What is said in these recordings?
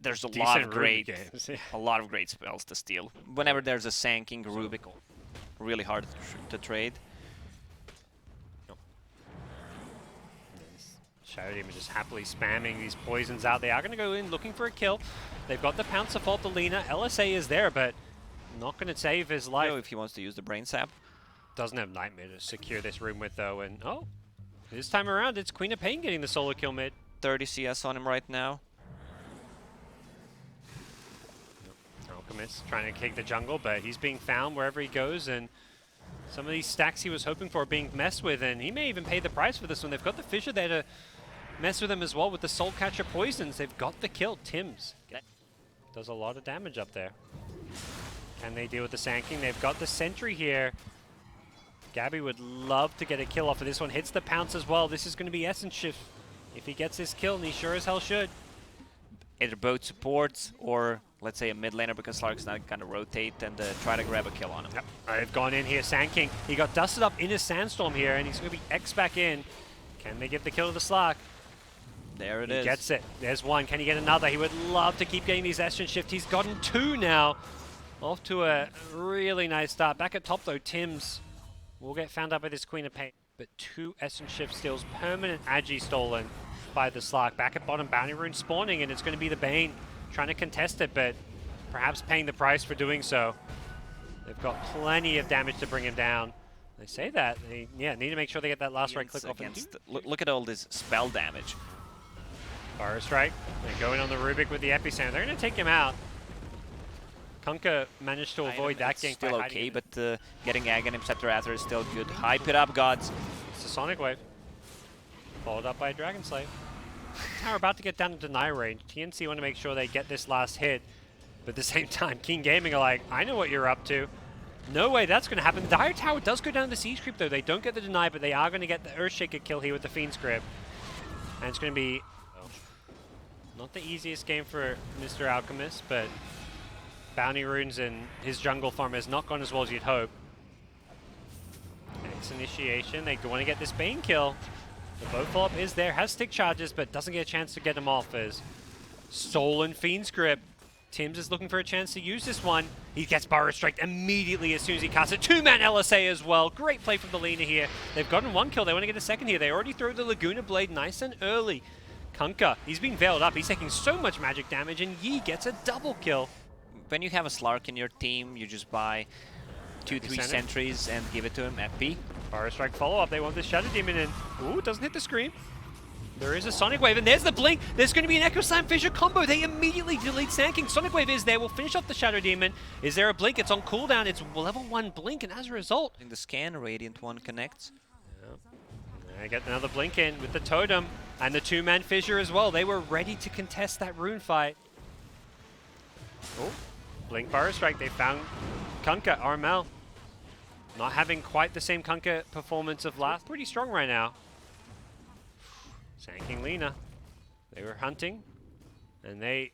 There's a decent lot of great games. a lot of great spells to steal. Whenever there's a Sanking Rubik, really hard to trade. Shadow Demon just happily spamming these poisons out. They are going to go in looking for a kill. They've got the Pounce of Fault, the Lina. LSA is there, but not going to save his life. If he wants to use the Brain Sap. Doesn't have Nightmare to secure this room with, though. And, oh, this time around, it's Queen of Pain getting the solo kill mid. 30 CS on him right now. Alchemist trying to kick the jungle, but he's being found wherever he goes, and some of these stacks he was hoping for are being messed with, and he may even pay the price for this one. They've got the Fissure there to mess with him as well with the Soul Catcher poisons. They've got the kill. Tims does a lot of damage up there. Can they deal with the Sanking? They've got the Sentry here. Gabby would love to get a kill off of this one. Hits the Pounce as well. This is going to be Essence Shift if he gets this kill, and he sure as hell should. Either both supports or, let's say, a mid laner, because Slark's not going to rotate and try to grab a kill on him. Yep. They've gone in here. Sanking, he got dusted up in his Sandstorm here, and he's going to be X back in. Can they give the kill to the Slark? There it is. He gets it. There's one. Can he get another? He would love to keep getting these Essence Shift. He's gotten two now. Off to a really nice start. Back at top, though, Tims will get found up with his Queen of Pain. But two Essence Shift steals, permanent Agi stolen by the Slark. Back at bottom, Bounty Rune spawning, and it's going to be the Bane trying to contest it, but perhaps paying the price for doing so. They've got plenty of damage to bring him down. They say that. They need to make sure they get that last right click off. Look at all this spell damage. Fire Strike. They're going on the Rubik with the Epicenter. They're going to take him out. Kunkka managed to avoid that gank. Still okay, but getting Aghanim Scepter after is still good. Hype it up, GoDz. It's a Sonic Wave. Followed up by a Dragon Slave. Now we're about to get down to deny range. TNC want to make sure they get this last hit. But at the same time, King Gaming are like, I know what you're up to. No way that's going to happen. The Dire Tower does go down to Siege Creep, though. They don't get the deny, but they are going to get the Earthshaker kill here with the Fiend's Grip. And it's going to be not the easiest game for Mr. Alchemist, but Bounty Runes and his jungle farm has not gone as well as you'd hope. X initiation. They want to get this Bane kill. The bow follow-up is there, has stick charges, but doesn't get a chance to get him off as stolen Fiend's Grip. Tims is looking for a chance to use this one. He gets Burrow Strike immediately as soon as he casts it. Two-man LSA as well. Great play from the Lina here. They've gotten one kill. They want to get a second here. They already throw the Laguna Blade nice and early. Kunkka, he's being veiled up. He's taking so much magic damage, and Yi gets a double kill. When you have a Slark in your team, you just buy 2-3 sentries and give it to him FP. Fire Strike follow-up. They want the Shadow Demon in. Ooh, doesn't hit the screen. There is a Sonic Wave, and there's the Blink. There's going to be an Echo Slam Fissure combo. They immediately delete Sanking. Sonic Wave is there. We'll finish off the Shadow Demon. Is there a Blink? It's on cooldown. It's level 1 Blink, and as a result... The scan, Radiant one connects. I get another Blink in with the Totem and the two-man Fissure as well. They were ready to contest that rune fight. Oh, Blink Fire Strike. They found Kunkka, RML. Not having quite the same Kunkka performance of last. Pretty strong right now. Sanking Lina. They were hunting, and they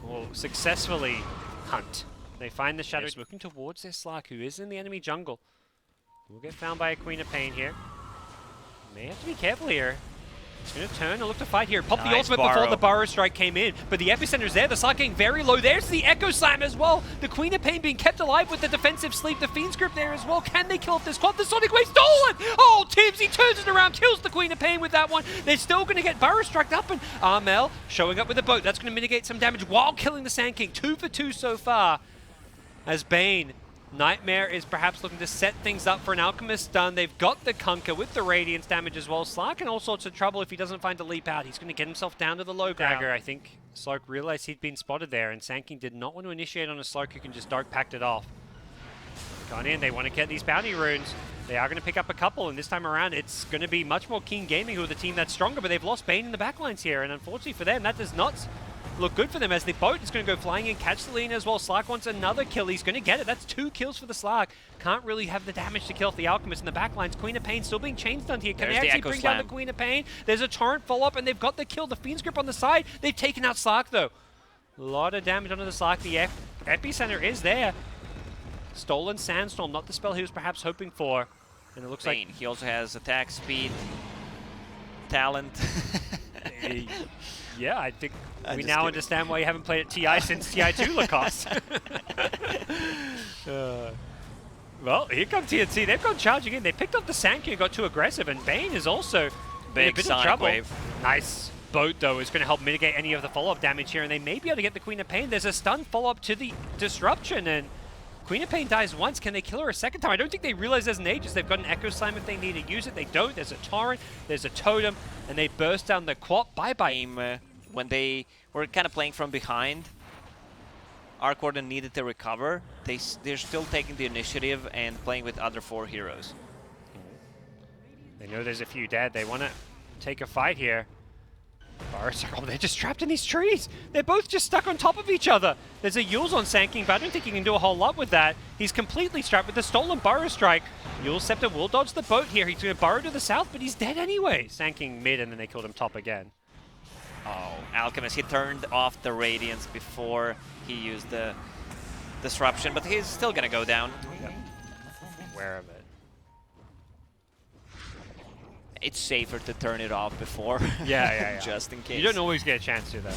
will successfully hunt. They find the Shadow looking towards their Slark, who is in the enemy jungle. Will get found by a Queen of Pain here. May have to be careful here. He's going to turn and look to fight here. Pop the ultimate before the Burrow Strike came in, but the Epicenter's there. The Slark getting very low. There's the Echo Slam as well. The Queen of Pain being kept alive with the defensive sleep. The Fiend's Grip there as well. Can they kill off this quad? The Sonic Wave stolen! Oh, Tibbs, he turns it around, kills the Queen of Pain with that one. They're still going to get Burrow Struck up, and Armel showing up with a boat. That's going to mitigate some damage while killing the Sand King. 2 for 2 so far. As Bane, Nightmare is perhaps looking to set things up for an Alchemist stun. They've got the Kunkka with the Radiance damage as well. Slark in all sorts of trouble if he doesn't find a leap out. He's going to get himself down to the low ground. I think Slark realized he'd been spotted there, and Sanking did not want to initiate on a Slark who can just Dark Pact it off. Gone in, they want to get these Bounty Runes. They are going to pick up a couple, and this time around it's going to be much more King Gaming who are the team that's stronger, but they've lost Bane in the backlines here, and unfortunately for them, that does not look good for them as the boat is going to go flying and catch the Lina as well. Slark wants another kill. He's going to get it. That's 2 kills for the Slark. Can't really have the damage to kill off the Alchemist in the backlines. Queen of Pain still being chain stunned here. Can they actually bring down the Queen of Pain? There's a torrent follow-up, and they've got the kill. The Fiend's Grip on the side. They've taken out Slark, though. A lot of damage onto the Slark. The Epicenter is there. Stolen Sandstorm, not the spell he was perhaps hoping for. And it looks Bane. He also has attack speed, talent. Yeah, I think I'm we just now kidding. understand why you haven't played at TI since TI2 Lacoste. Well, here come TNC. They've gone charging in. They picked up the Sankey and got too aggressive, and Bane is also in a Big bit of Sonic trouble. Wave. Nice boat, though, is going to help mitigate any of the follow-up damage here, and they may be able to get the Queen of Pain. There's a stun follow-up to the Disruption, and Queen of Pain dies once. Can they kill her a second time? I don't think they realize there's an Aegis. They've got an Echo Slam if they need to use it. They don't. There's a Torrent, there's a Totem, and they burst down the Quap. Bye-bye. When they were kind of playing from behind, Arc Warden needed to recover. They're still taking the initiative and playing with other 4 heroes. They know there's a few dead. They want to take a fight here. Oh, they're just trapped in these trees. They're both just stuck on top of each other. There's a Yule's on Sanking, but I don't think he can do a whole lot with that. He's completely strapped with the stolen Burrow Strike. Yule's Scepter will dodge the boat here. He's going to burrow to the south, but he's dead anyway. Sanking mid, and then they killed him top again. Oh, Alchemist, he turned off the Radiance before he used the Disruption, but he's still going to go down. Yep. Aware of it. It's safer to turn it off before. Yeah. Just in case. You don't always get a chance to, though.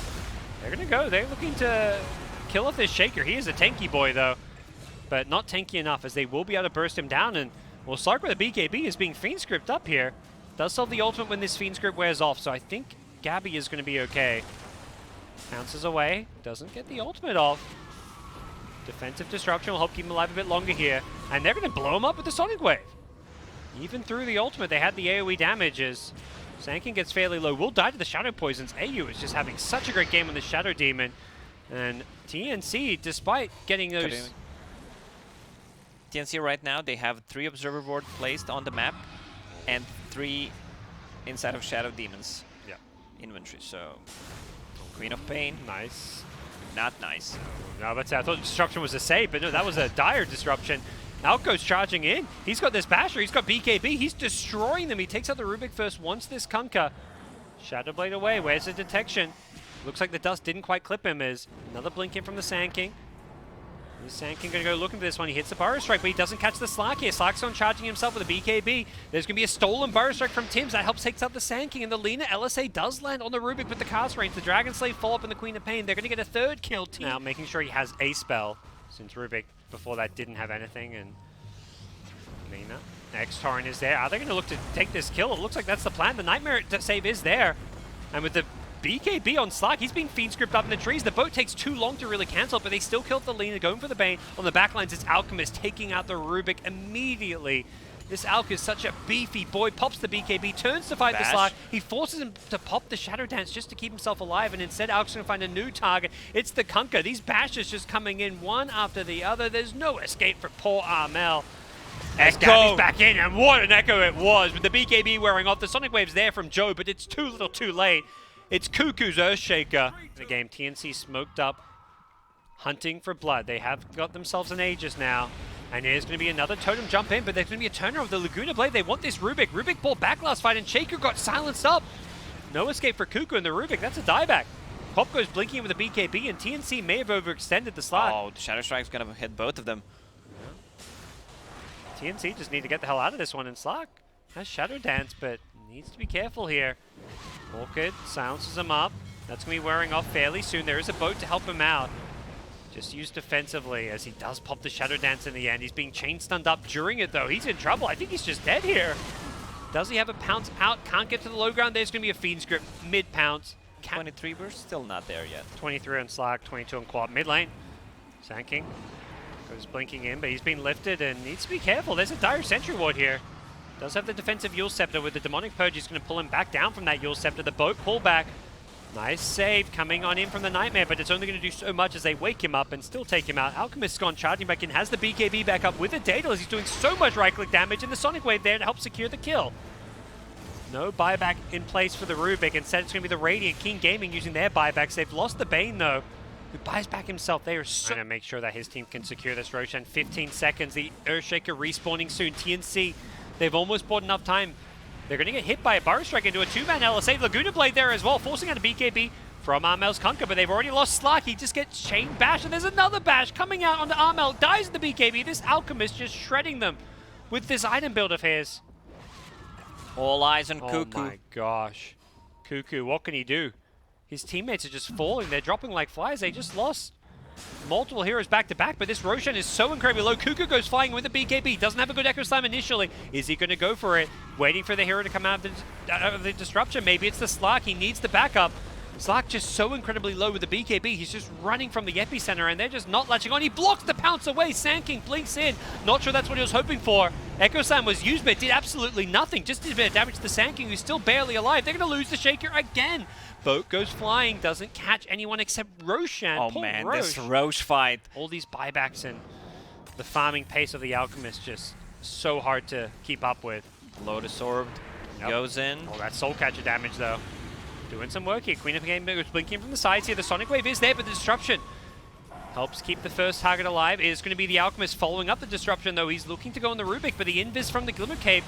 They're going to go. They're looking to kill off this Shaker. He is a tanky boy, though, but not tanky enough, as they will be able to burst him down. And, well, Slark with a BKB is being Fiend Script up here. Does solve the ultimate when this Fiend Script wears off, so I think Gabby is going to be okay. Bounces away. Doesn't get the ultimate off. Defensive Disruption will help keep him alive a bit longer here. And they're going to blow him up with the Sonic Wave. Even through the ultimate, they had the AoE damages. Sanking gets fairly low. Will die to the Shadow Poisons. AU is just having such a great game on the Shadow Demon. And TNC, despite getting those... TNC right now, they have 3 Observer Board placed on the map and 3 inside of Shadow Demons inventory. So, Queen of Pain. Nice. Not nice. No, that's I thought Disruption was a save, but no, that was a dire Disruption. Alco's charging in. He's got this Basher. He's got BKB. He's destroying them. He takes out the Rubik first, wants this Kunkka. Shadow Blade away. Where's the detection? Looks like the dust didn't quite clip him. As another blink in from the Sand King. The Sand King going to go looking for this one. He hits the Burrow Strike, but he doesn't catch the Slark here. Slark's on charging himself with a BKB. There's going to be a stolen Burrow Strike from Tim's. That helps take out the Sand King. And the Lina LSA does land on the Rubik with the cast range. The Dragon Slave follow up in the Queen of Pain. They're going to get a 3rd kill now, making sure he has a spell, since Rubik before that didn't have anything. And Lina. X-Torrent is there. Are they going to look to take this kill? It looks like that's the plan. The Nightmare save is there. And with the BKB on Slark, he's being Fiend Script up in the trees. The boat takes too long to really cancel, but they still killed the Lina, going for the Bane. On the backlines, it's Alchemist taking out the Rubik immediately. This Alk is such a beefy boy. Pops the BKB, turns to fight the Slark. He forces him to pop the Shadow Dance just to keep himself alive, and instead Alk's going to find a new target. It's the Kunkka. These bashes just coming in one after the other. There's no escape for poor Armel. As Gabby's back in, and what an echo it was, with the BKB wearing off. The Sonic Wave's there from Joe, but it's too little too late. It's Cuckoo's Earthshaker. The game, TNC smoked up, hunting for blood. They have got themselves an Aegis now. And there's going to be another Totem jump in, but there's going to be a turner of the Laguna Blade. They want this Rubik. Rubik pulled back last fight, and Shaker got silenced up. No escape for Cuckoo and the Rubik. That's a dieback. Pop goes blinking with a BKB, and TNC may have overextended the slot. Oh, the Shadow Strike's going to hit both of them. TNC just need to get the hell out of this one, and Slark has Shadow Dance, but needs to be careful here. Orchid silences him up. That's going to be wearing off fairly soon. There is a boat to help him out. Just used defensively, as he does pop the Shadow Dance in the end. He's being chain stunned up during it, though. He's in trouble. I think he's just dead here. Does he have a pounce out? Can't get to the low ground. There's going to be a Fiend Script mid-pounce. 23, we're still not there yet. 23 on Slark, 22 on Quad. Mid lane. Sand King goes blinking in, but he's been lifted and needs to be careful. There's a dire Sentry Ward here. Does have the defensive Yule Scepter with the Demonic Purge. He's going to pull him back down from that Yule Scepter. The boat pullback. Nice save coming on in from the Nightmare, but it's only going to do so much as they wake him up and still take him out. Alchemist's gone charging back in, has the BKB back up with the Daedal as he's doing so much right-click damage, and the Sonic Wave there to help secure the kill. No buyback in place for the Rubik. Instead, it's going to be the Radiant King Gaming using their buybacks. They've lost the Bane, though, who buys back himself. They are so trying to make sure that his team can secure this. Roshan, 15 seconds. The Earthshaker respawning soon. TNC, they've almost bought enough time. They're going to get hit by a Burrow Strike into a 2-man LSA. Laguna Blade there as well, forcing out a BKB from Armel's Kunkka, but they've already lost Slark. He just gets chain bash, and there's another bash coming out onto Armel. Dies in the BKB. This Alchemist just shredding them with this item build of his. All eyes on Oh Cuckoo. my gosh. Cuckoo, what can he do? His teammates are just falling. They're dropping like flies. They just lost multiple heroes back to back, but this Roshan is so incredibly low. Cuckoo goes flying with the BKB. Doesn't have a good Echo Slam initially. Is he going to go for it? Waiting for the hero to come out of the disruption. Maybe it's the Slark. He needs the backup. Slark just so incredibly low with the BKB. He's just running from the epicenter, and they're just not latching on. He blocks the pounce away. Sand King blinks in. Not sure that's what he was hoping for. Echo Slam was used, but it did absolutely nothing. Just did a bit of damage to the Sand King, who's still barely alive. They're going to lose the Shaker again. Boat goes flying, doesn't catch anyone except Roshan. Oh Poor man, Rosh. this Rosh fight. All these buybacks and the farming pace of the Alchemist just so hard to keep up with. Lotus Orb goes in. Oh, that Soul Catcher damage though. Doing some work here. Queen of the Game was blinking from the sides here. The Sonic Wave is there, but the Disruption helps keep the first target alive. It is going to be the Alchemist following up the Disruption though. He's looking to go on the Rubik, but the Invis from the Glimmer Cape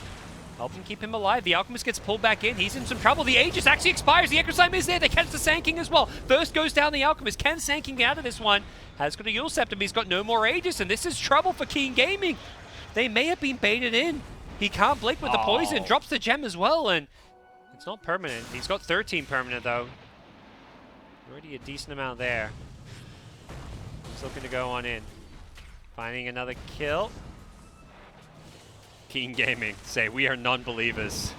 helping keep him alive. The Alchemist gets pulled back in. He's in some trouble. The Aegis actually expires. The Echo Slam is there. They catch the Sand King as well. First goes down the Alchemist. Can Sand King get out of this one? Has got a Yule Scepter, but he's got no more Aegis, and this is trouble for Keen Gaming. They may have been baited in. He can't blink with the poison. Drops the gem as well, and it's not permanent. He's got 13 permanent, though. Already a decent amount there. He's looking to go on in. Finding another kill. Keen Gaming say, we are non-believers.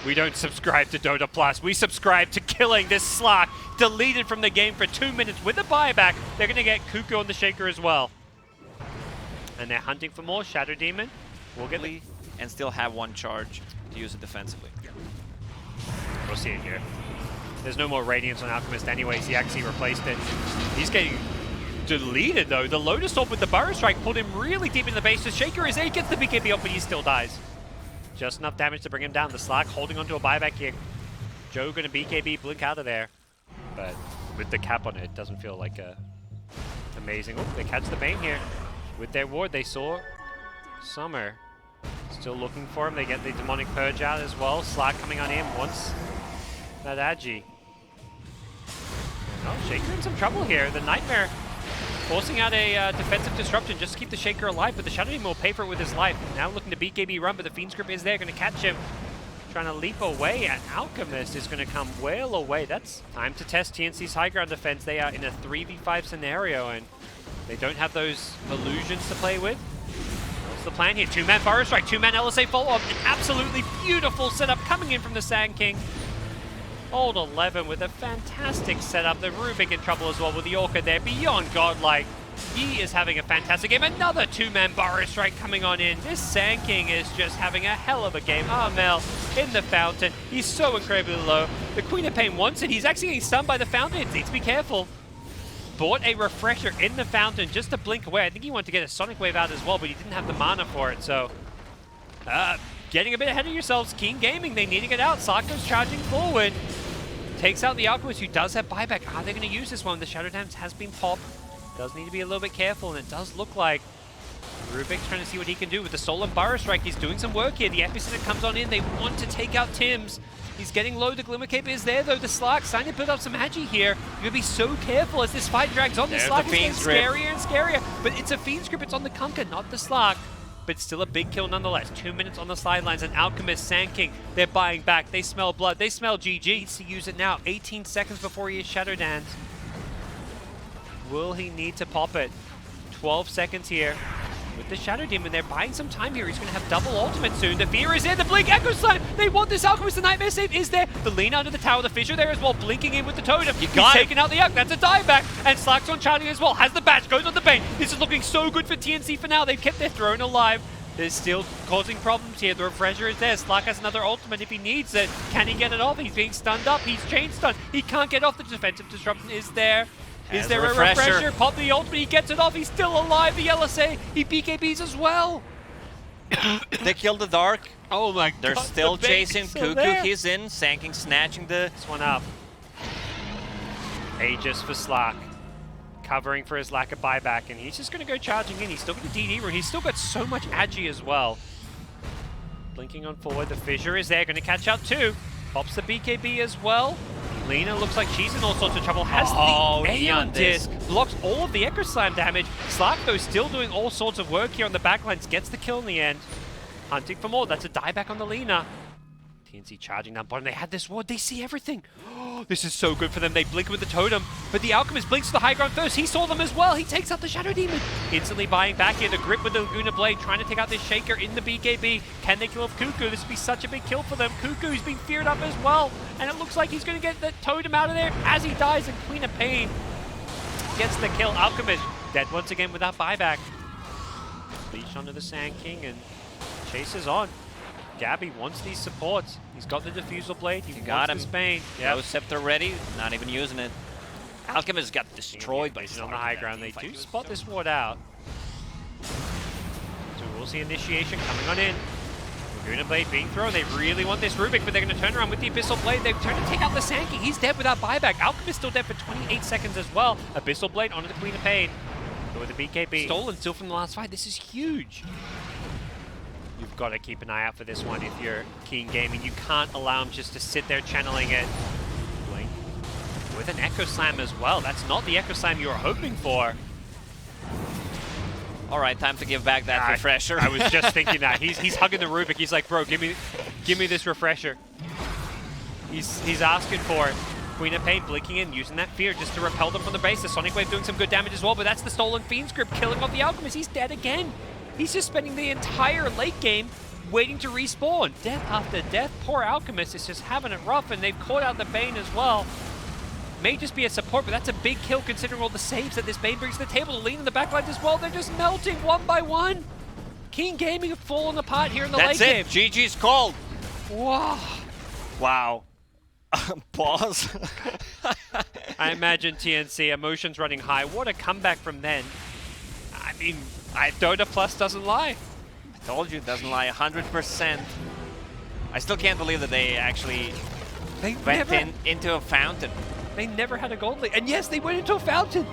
We don't subscribe to Dota Plus. We subscribe to killing this Slark. Deleted from the game for 2 minutes with a buyback. They're going to get Cuckoo on the Shaker as well. And they're hunting for more. Shadow Demon will get the... And still have one charge to use it defensively. We'll see it here. There's no more Radiance on Alchemist anyways. He actually replaced it. He's getting deleted though. The Lotus Orb with the Burrow Strike pulled him really deep in the base. The Shaker is there. He gets the BKB up, but he still dies. Just enough damage to bring him down. The Slark holding onto a buyback here. Joe gonna BKB blink out of there. But with the cap on it, doesn't feel like amazing. Oh, they catch the Bane here. With their ward, they saw Summer. Still looking for him. They get the Demonic Purge out as well. Slark coming on in once. That Agi. Oh, Shaker in some trouble here. The Nightmare forcing out a defensive disruption just to keep the Shaker alive, but the Shadow Demon will pay for it with his life. Now looking to BKB run, but the Fiend's Grip is there, going to catch him. Trying to leap away, and Alchemist is going to come well away. That's time to test TNC's high ground defense. They are in a 3v5 scenario, and they don't have those illusions to play with. What's the plan here? Two-man Burrow Strike, two-man LSA follow-up. An absolutely beautiful setup coming in from the Sand King. Old 11 with a fantastic setup. The Rubik in trouble as well with the Orca there. Beyond godlike. He is having a fantastic game. Another two-man Burrow Strike coming on in. This Sand King is just having a hell of a game. Armel in the fountain. He's so incredibly low. The Queen of Pain wants it. He's actually getting stunned by the fountain. He needs to be careful. Bought a refresher in the fountain just to blink away. I think he wanted to get a Sonic Wave out as well, but he didn't have the mana for it, so... getting a bit ahead of yourselves. Keen Gaming, they need to get out. Sarko's charging forward. Takes out the Alchemist, who does have buyback. Are they going to use this one? The Shadow Dance has been popped. Does need to be a little bit careful, and it does look like Rubik's trying to see what he can do with the Soul and Burrow Strike. He's doing some work here. The Epicenter comes on in. They want to take out Tim's. He's getting low. The Glimmer Cape is there, though. The Slark starting to build up some Agi here. You're going to be so careful as this fight drags on. The Slark is getting scarier and scarier. But it's a Fiend's Grip. It's on the Kunkka, not the Slark. But still a big kill nonetheless. 2 minutes on the sidelines, and Alchemist, Sand King, they're buying back. They smell blood. They smell GG. Needs to use it now. 18 seconds before he is Shadow Dance. Will he need to pop it? 12 seconds here. With the Shadow Demon, they're buying some time here. He's going to have double ultimate soon. The Fear is there. The Blink Echo Slam. They want this Alchemist. The Nightmare Save is there. The Lean under the tower. The Fissure there as well. Blinking in with the Totem. He's taking out the Arc. That's a dieback. And Slark's on charging as well. Has the Batch. Goes on the Bane. This is looking so good for TNC for now. They've kept their throne alive. They're still causing problems here. The Refresher is there. Slark has another ultimate if he needs it. Can he get it off? He's being stunned up. He's chain stunned. He can't get off. The defensive disruption is there. Is there a refresher? Pop the ultimate. He gets it off. He's still alive. The LSA. He BKBs as well. They killed the Dark. Oh my god. They're still chasing Cuckoo. He's in. Sand King snatching this one up. Aegis for Slark. Covering for his lack of buyback, and he's just going to go charging in. He's still got the DD room. He's still got so much Agi as well. Blinking on forward. The Fissure is there. Going to catch out too. Pops the BKB as well. Lena looks like she's in all sorts of trouble. Has the Aeon Disc. Blocks all of the Echo Slam damage. Slark, though, still doing all sorts of work here on the backlines. Gets the kill in the end. Hunting for more. That's a dieback on the Lena. TNC charging down bottom. They had this ward. They see everything. This is so good for them. They blink with the totem, but the Alchemist blinks to the high ground first. He saw them as well. He takes out the Shadow Demon. Instantly buying back here. The grip with the Laguna Blade, trying to take out this Shaker in the BKB. Can they kill off Cuckoo? This would be such a big kill for them. Cuckoo's being feared up as well, and it looks like he's going to get the totem out of there as he dies, and Queen of Pain gets the kill. Alchemist dead once again without buyback. Leash onto the Sand King and chases on. Gabby wants these supports. He's got the Diffusal Blade. He got him. The Spain. Yep. No Scepter ready. Not even using it. Alchemist got destroyed by on the high ground. They do spot this ward out. So we'll see initiation coming on in. Laguna Blade being thrown. They really want this Rubik, but they're going to turn around with the Abyssal Blade. They're trying to take out the Sand King. He's dead without buyback. Alchemist still dead for 28 seconds as well. Abyssal Blade onto the Queen of Pain. With the BKB. Stolen still from the last fight. This is huge. You've got to keep an eye out for this one if you're Keen Gaming. You can't allow him just to sit there channeling it. Blink with an Echo Slam as well. That's not the Echo Slam you were hoping for. All right, time to give back that refresher. I was just thinking that. He's hugging the Rubik. He's like, bro, give me this refresher. He's asking for it. Queen of Pain blinking in, using that fear just to repel them from the base. The Sonic Wave doing some good damage as well, but that's the stolen Fiend Script killing off the Alchemist. He's dead again. He's just spending the entire late game waiting to respawn. Death after death. Poor Alchemist is just having it rough, and they've caught out the Bane as well. May just be a support, but that's a big kill considering all the saves that this Bane brings to the table. The lean in the backline as well. They're just melting one by one. Keen Gaming have fallen apart here in the late game. That's it. GG's called. Wow. Wow. Pause. I imagine TNC, emotions running high. What a comeback from then. I mean, Dota Plus doesn't lie. I told you it doesn't lie 100%. I still can't believe that they actually went into a fountain. They never had a gold lead. And yes, they went into a fountain.